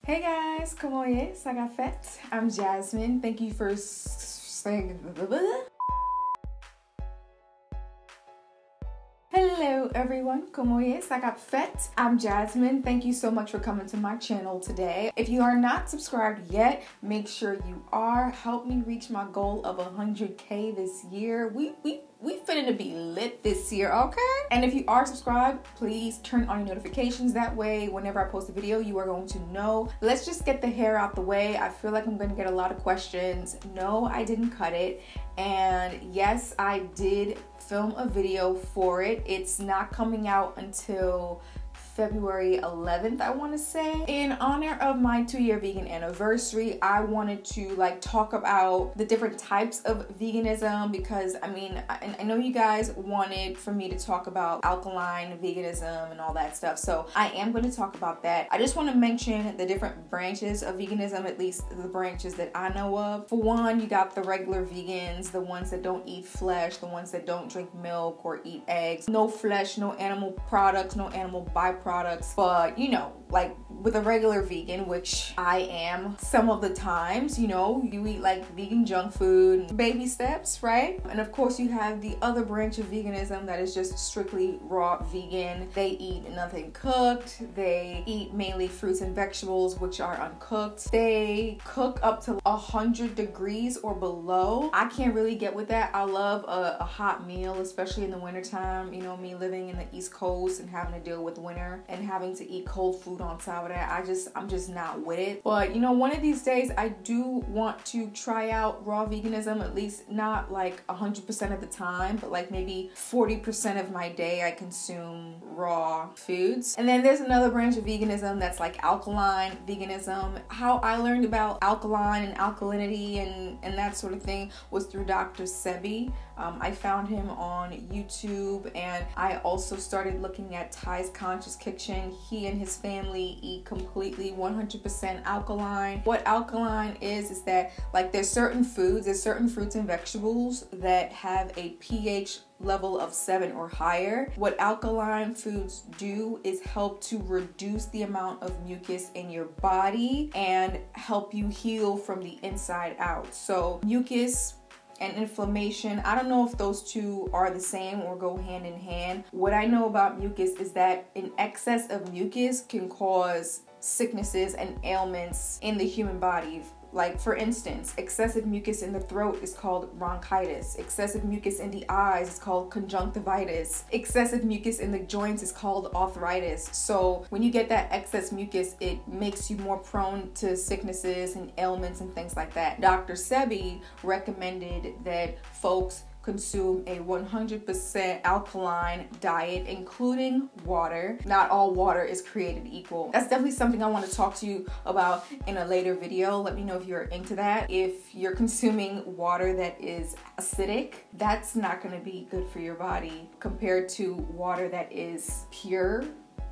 Hey guys, como es? Agafet. I'm Jasmine. Thank you for saying. Hello everyone, como es? Agafet. I'm Jasmine. Thank you so much for coming to my channel today. If you are not subscribed yet, make sure you are. Help me reach my goal of 100K this year. We finna to be lit this year, okay? And if you are subscribed, please turn on your notifications. That way, whenever I post a video, you are going to know. Let's just get the hair out the way. I feel like I'm gonna get a lot of questions. No, I didn't cut it. And yes, I did film a video for it. It's not coming out until February 11th, I want to say. In honor of my 2-year vegan anniversary, I wanted to talk about the different types of veganism because I know you guys wanted for me to talk about alkaline veganism and all that stuff, so I am going to talk about that. I just want to mention the different branches of veganism, at least the branches that I know of. For one, you got the regular vegans, the ones that don't eat flesh, the ones that don't drink milk or eat eggs. No flesh, no animal products, no animal byproducts. But like with a regular vegan, which I am some of the times, you eat vegan junk food, baby steps, right? And of course you have the other branch of veganism that is just strictly raw vegan. They eat nothing cooked. They eat mainly fruits and vegetables, which are uncooked. They cook up to 100 degrees or below. I can't really get with that. I love a hot meal, especially in the wintertime. Me living in the East Coast and having to deal with winter and having to eat cold food on top of that, I'm just not with it. But one of these days I do want to try out raw veganism, at least not 100% of the time, but maybe 40% of my day I consume raw foods. And then there's another branch of veganism that's alkaline veganism. How I learned about alkaline and alkalinity and that sort of thing was through Dr. Sebi. I found him on YouTube, and I also started looking at TysConciousKitchen. He and his family eat completely 100% alkaline. What alkaline is that there's certain foods, there's certain fruits and vegetables that have a pH level of 7 or higher. What alkaline foods do is help to reduce the amount of mucus in your body and help you heal from the inside out. So mucus and inflammation, I don't know if those two are the same or go hand in hand. What I know about mucus is that an excess of mucus can cause sicknesses and ailments in the human body. For instance, excessive mucus in the throat is called bronchitis. Excessive mucus in the eyes is called conjunctivitis. Excessive mucus in the joints is called arthritis. So when you get that excess mucus, it makes you more prone to sicknesses and ailments and things like that. Dr. Sebi recommended that folks consume a 100% alkaline diet, including water. Not all water is created equal. That's definitely something I want to talk to you about in a later video. Let me know if you're into that. If you're consuming water that is acidic, that's not going to be good for your body compared to water that is pure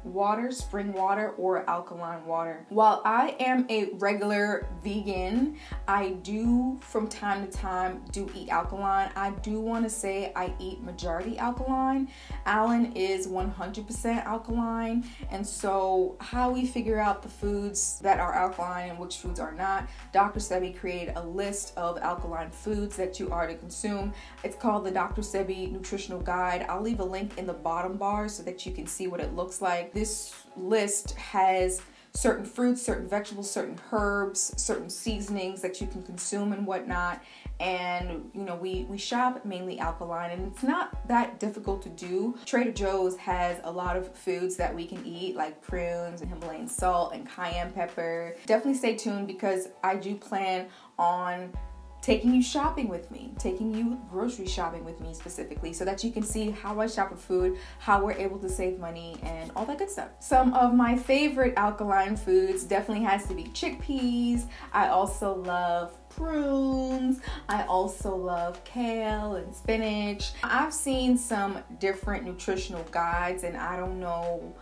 water, spring water, or alkaline water. While I am a regular vegan, I do from time to time eat alkaline. I do want to say I eat majority alkaline. Alan is 100% alkaline, and so how we figure out the foods that are alkaline and which foods are not, Dr. Sebi created a list of alkaline foods that you are to consume. It's called the Dr. Sebi Nutritional Guide. I'll leave a link in the bottom bar so that you can see what it looks like. This list has certain fruits, certain vegetables, certain herbs, certain seasonings that you can consume and whatnot. And we shop mainly alkaline, and it's not that difficult to do. Trader Joe's has a lot of foods that we can eat, like prunes and Himalayan salt and cayenne pepper. Definitely stay tuned because I do plan on taking you shopping with me, taking you grocery shopping with me specifically, so that you can see how I shop for food, how we're able to save money, and all that good stuff. Some of my favorite alkaline foods definitely has to be chickpeas. I also love prunes. I also love kale and spinach. I've seen some different nutritional guides, and I don't know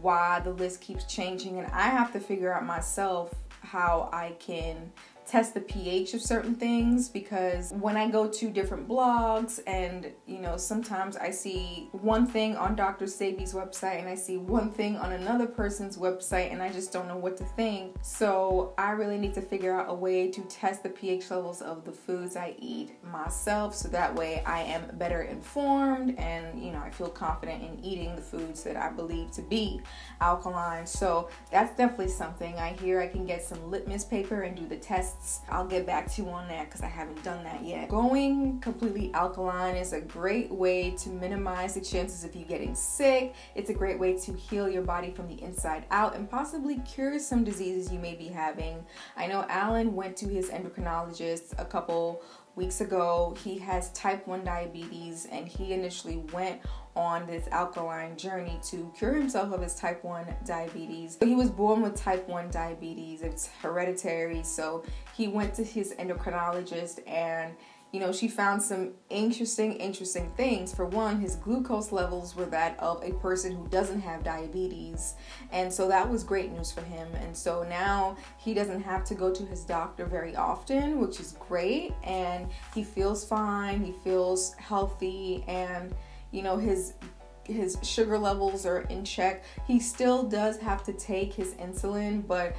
why the list keeps changing, and I have to figure out myself how I can test the pH of certain things, because when I go to different blogs and, you know, sometimes I see one thing on Dr. Sebi's website and I see one thing on another person's website and I just don't know what to think. So I really need to figure out a way to test the pH levels of the foods I eat myself, so that way I am better informed and, you know, I feel confident in eating the foods that I believe to be alkaline. So that's definitely something. I hear I can get some litmus paper and do the tests. I'll get back to you on that because I haven't done that yet. Going completely alkaline is a great way to minimize the chances of you getting sick. It's a great way to heal your body from the inside out and possibly cure some diseases you may be having. I know Alan went to his endocrinologist a couple weeks ago. He has type 1 diabetes and he initially went on this alkaline journey to cure himself of his type 1 diabetes. He was born with type 1 diabetes. It's hereditary. So he went to his endocrinologist and, you know, she found some interesting things. For one, his glucose levels were that of a person who doesn't have diabetes. And so that was great news for him. And so now he doesn't have to go to his doctor very often, which is great. And he feels fine. He feels healthy. And, you know, his sugar levels are in check. He still does have to take his insulin, but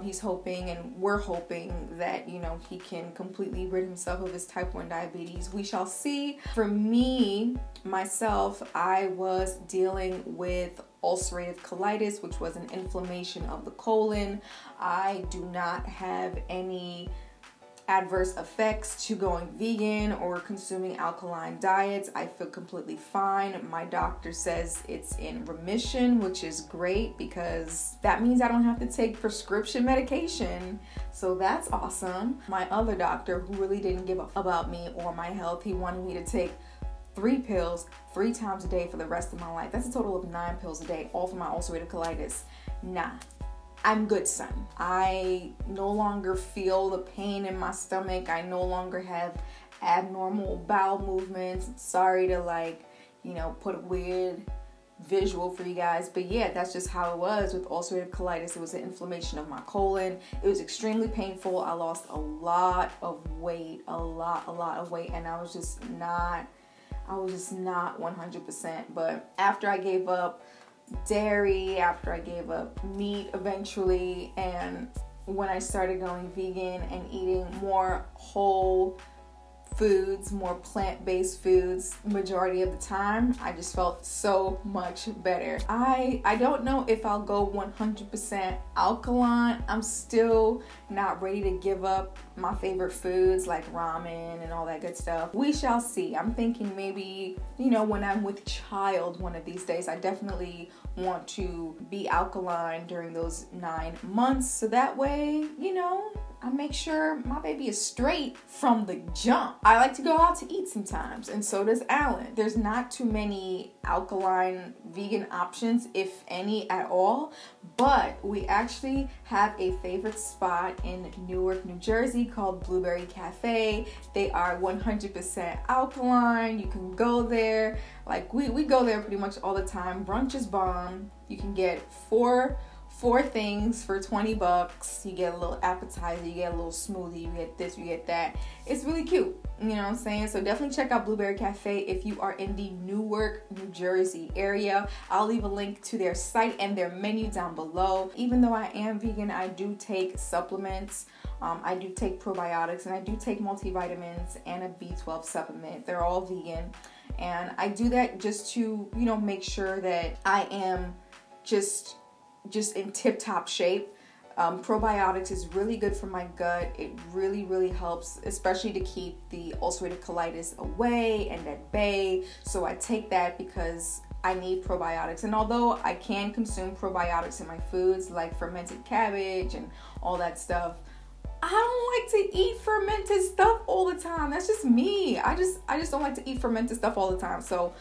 he's hoping, and we're hoping, that, you know, he can completely rid himself of his type 1 diabetes. We shall see. For me, myself, I was dealing with ulcerative colitis, which was an inflammation of the colon. I do not have any adverse effects to going vegan or consuming alkaline diets. I feel completely fine. My doctor says it's in remission, which is great because that means I don't have to take prescription medication. So that's awesome. My other doctor, who really didn't give a fuck about me or my health, he wanted me to take 3 pills 3 times a day for the rest of my life. That's a total of 9 pills a day, all for my ulcerative colitis. Nah. I'm good, son. I no longer feel the pain in my stomach. I no longer have abnormal bowel movements. Sorry to, like, you know, put a weird visual for you guys, but yeah, that's just how it was with ulcerative colitis. It was an inflammation of my colon. It was extremely painful. I lost a lot of weight, a lot of weight, and I was just not 100%. But after I gave up dairy, after I gave up meat eventually, and when I started going vegan and eating more whole foods, more plant-based foods majority of the time, I just felt so much better. I don't know if I'll go 100% alkaline. I'm still not ready to give up my favorite foods like ramen and all that good stuff. We shall see. I'm thinking maybe, you know, when I'm with child one of these days, I definitely want to be alkaline during those 9 months, so that way, you know, I make sure my baby is straight from the jump. I like to go out to eat sometimes, and so does Alan. There's not too many alkaline vegan options, if any at all, but we actually have a favorite spot in Newark, New Jersey called Blueberry Cafe. They are 100% alkaline. You can go there. Like, we go there pretty much all the time. Brunch is bomb. You can get four things for $20. You get a little appetizer, you get a little smoothie, you get this, you get that. It's really cute, you know what I'm saying? So definitely check out Blueberry Cafe if you are in the Newark, New Jersey area. I'll leave a link to their site and their menu down below. Even though I am vegan, I do take supplements. I do take probiotics, and I do take multivitamins and a B12 supplement. They're all vegan, and I do that just to, you know, make sure that I am just in tip-top shape. Probiotics is really good for my gut. It really helps, especially to keep the ulcerative colitis away and at bay. So I take that because I need probiotics. And although I can consume probiotics in my foods like fermented cabbage and all that stuff, I don't like to eat fermented stuff all the time. That's just me. I just don't like to eat fermented stuff all the time. So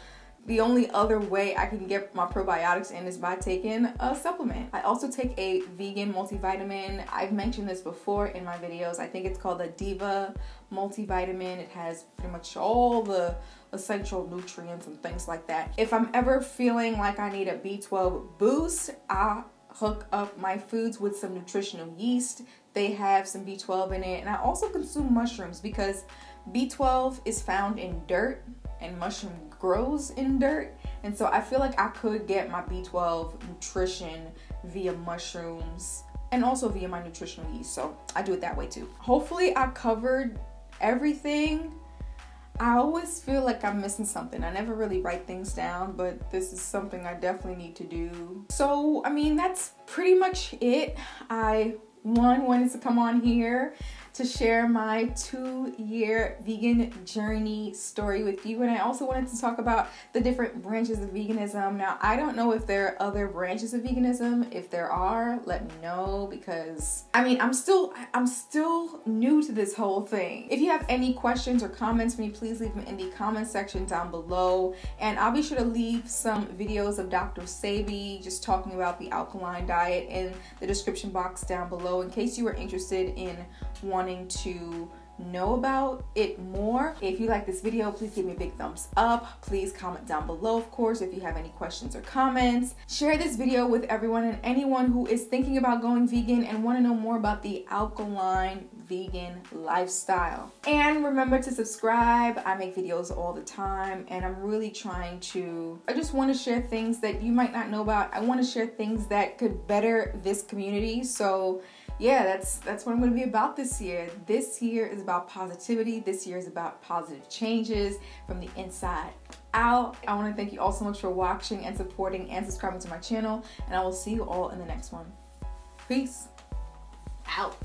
the only other way I can get my probiotics in is by taking a supplement. I also take a vegan multivitamin. I've mentioned this before in my videos. I think it's called the Deva Multivitamin. It has pretty much all the essential nutrients and things like that. If I'm ever feeling like I need a B12 boost, I hook up my foods with some nutritional yeast. They have some B12 in it. And I also consume mushrooms because B12 is found in dirt and mushroom grows in dirt. And so I feel like I could get my B12 nutrition via mushrooms and also via my nutritional yeast. So I do it that way too. Hopefully I covered everything. I always feel like I'm missing something. I never really write things down, but this is something I definitely need to do. So, I mean, that's pretty much it. I wanted to come on here to share my 2-year vegan journey story with you. And I also wanted to talk about the different branches of veganism. Now, I don't know if there are other branches of veganism. If there are, let me know, because I mean, I'm still new to this whole thing. If you have any questions or comments for me, please leave them in the comment section down below. And I'll be sure to leave some videos of Dr. Sebi just talking about the alkaline diet in the description box down below in case you are interested in wanting to know about it more. If you like this video, please give me a big thumbs up. Please comment down below, of course, if you have any questions or comments. Share this video with everyone and anyone who is thinking about going vegan and want to know more about the alkaline vegan lifestyle. And remember to subscribe. I make videos all the time and I'm really trying to, I just want to share things that you might not know about. I want to share things that could better this community. So yeah, that's what I'm going to be about this year. This year is about positivity. This year is about positive changes from the inside out. I want to thank you all so much for watching and supporting and subscribing to my channel. And I will see you all in the next one. Peace out.